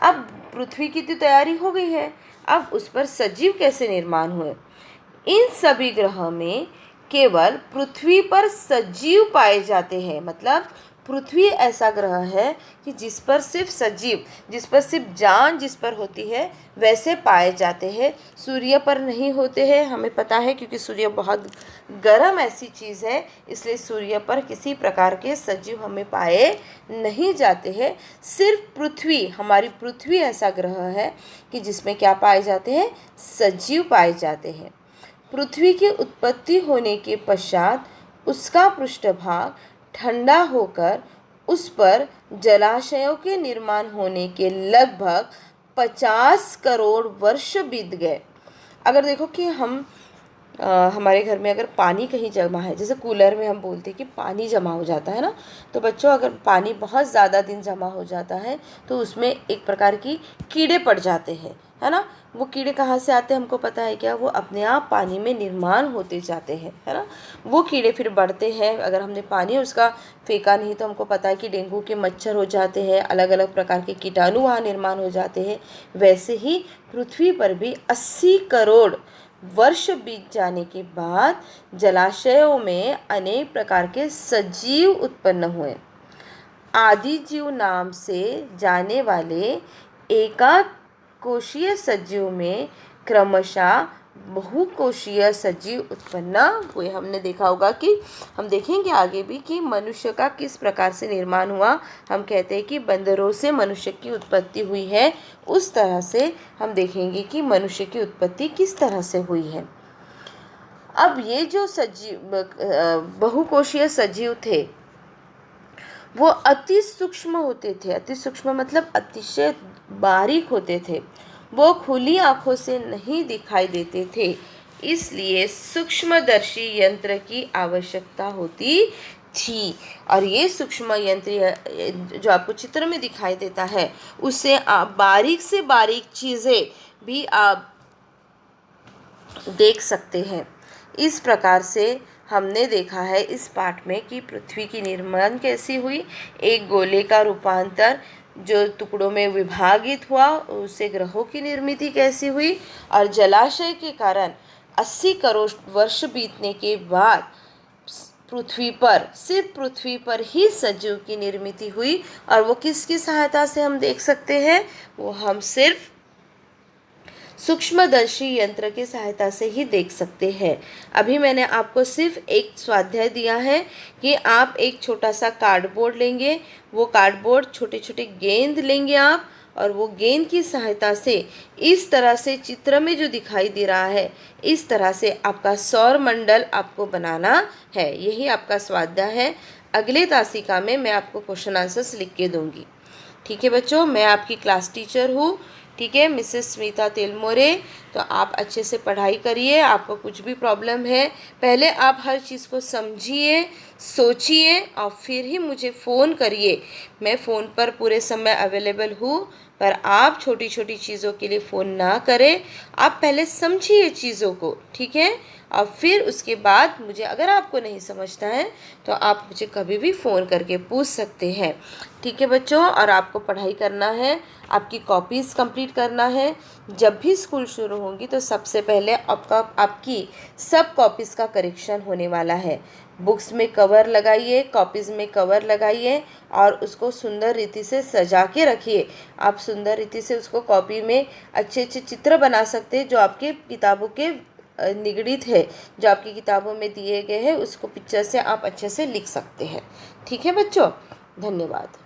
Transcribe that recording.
अब पृथ्वी की तो तैयारी हो गई है, अब उस पर सजीव कैसे निर्माण हुए? इन सभी ग्रह में केवल पृथ्वी पर सजीव पाए जाते हैं। मतलब पृथ्वी ऐसा ग्रह है कि जिस पर सिर्फ सजीव, जिस पर सिर्फ जान जिस पर होती है वैसे पाए जाते हैं। सूर्य पर नहीं होते हैं, हमें पता है, क्योंकि सूर्य बहुत गर्म ऐसी चीज़ है, इसलिए सूर्य पर किसी प्रकार के सजीव हमें पाए नहीं जाते हैं। सिर्फ पृथ्वी, हमारी पृथ्वी ऐसा ग्रह है कि जिसमें क्या पाए जाते हैं? सजीव पाए जाते हैं। पृथ्वी की उत्पत्ति होने के पश्चात उसका पृष्ठभाग ठंडा होकर उस पर जलाशयों के निर्माण होने के लगभग 50 करोड़ वर्ष बीत गए। अगर देखो कि हमारे घर में अगर पानी कहीं जमा है, जैसे कूलर में हम बोलते हैं कि पानी जमा हो जाता है ना, तो बच्चों अगर पानी बहुत ज़्यादा दिन जमा हो जाता है तो उसमें एक प्रकार की कीड़े पड़ जाते हैं, है ना। वो कीड़े कहाँ से आते हैं हमको पता है क्या? वो अपने आप पानी में निर्माण होते जाते हैं, है ना। वो कीड़े फिर बढ़ते हैं, अगर हमने पानी उसका फेंका नहीं तो हमको पता है कि डेंगू के मच्छर हो जाते हैं, अलग अलग प्रकार के कीटाणु वहाँ निर्माण हो जाते हैं। वैसे ही पृथ्वी पर भी 80 करोड़ वर्ष बीत जाने के बाद जलाशयों में अनेक प्रकार के सजीव उत्पन्न हुए। आदि जीव नाम से जाने वाले एकाकोशीय सजीव में क्रमशः बहुकोशीय सजीव उत्पन्न हुए। हमने देखा होगा कि हम देखेंगे आगे भी कि मनुष्य का किस प्रकार से निर्माण हुआ। हम कहते हैं कि बंदरों से मनुष्य की उत्पत्ति हुई है, उस तरह से हम देखेंगे कि मनुष्य की उत्पत्ति किस तरह से हुई है। अब ये जो सजीव बहुकोशीय सजीव थे वो अति सूक्ष्म होते थे। अति सूक्ष्म मतलब अतिशय बारीक होते थे। वो खुली आंखों से नहीं दिखाई देते थे, इसलिए सूक्ष्मदर्शी यंत्र की आवश्यकता होती थी। और ये सूक्ष्म यंत्र जो आपको चित्र में दिखाई देता है, उससे आप बारीक से बारीक चीज़ें भी आप देख सकते हैं। इस प्रकार से हमने देखा है इस पाठ में कि पृथ्वी की निर्माण कैसी हुई, एक गोले का रूपांतर जो टुकड़ों में विभाजित हुआ, उससे ग्रहों की निर्मिति कैसी हुई, और जलाशय के कारण 80 करोड़ वर्ष बीतने के बाद पृथ्वी पर, सिर्फ पृथ्वी पर ही सजीव की निर्मिति हुई। और वो किसकी सहायता से हम देख सकते हैं? वो हम सिर्फ सूक्ष्मदर्शी यंत्र की सहायता से ही देख सकते हैं। अभी मैंने आपको सिर्फ एक स्वाध्याय दिया है कि आप एक छोटा सा कार्डबोर्ड लेंगे, वो कार्डबोर्ड छोटे छोटे गेंद लेंगे आप, और वो गेंद की सहायता से इस तरह से चित्र में जो दिखाई दे रहा है, इस तरह से आपका सौर मंडल आपको बनाना है। यही आपका स्वाध्याय है। अगले तासिका में मैं आपको क्वेश्चन आंसर्स लिख के दूंगी। ठीक है बच्चों, मैं आपकी क्लास टीचर हूँ, ठीक है, मिसेस स्मिता तेलमोरे। तो आप अच्छे से पढ़ाई करिए। आपको कुछ भी प्रॉब्लम है, पहले आप हर चीज़ को समझिए, सोचिए और फिर ही मुझे फ़ोन करिए। मैं फ़ोन पर पूरे समय अवेलेबल हूँ, पर आप छोटी छोटी चीज़ों के लिए फ़ोन ना करें। आप पहले समझिए चीज़ों को, ठीक है, और फिर उसके बाद मुझे, अगर आपको नहीं समझता है तो आप मुझे कभी भी फ़ोन करके पूछ सकते हैं। ठीक है बच्चों, और आपको पढ़ाई करना है, आपकी कॉपीज़ कंप्लीट करना है। जब भी स्कूल शुरू होंगी तो सबसे पहले आपकी सब कॉपीज़ का करेक्शन होने वाला है। बुक्स में कवर लगाइए, कॉपीज़ में कवर लगाइए और उसको सुंदर रीति से सजा के रखिए। आप सुंदर रीति से उसको कॉपी में अच्छे अच्छे चित्र बना सकते हैं जो आपके किताबों के निगड़ित है, जो आपकी किताबों में दिए गए हैं, उसको पिक्चर से आप अच्छे से लिख सकते हैं। ठीक है बच्चों, धन्यवाद।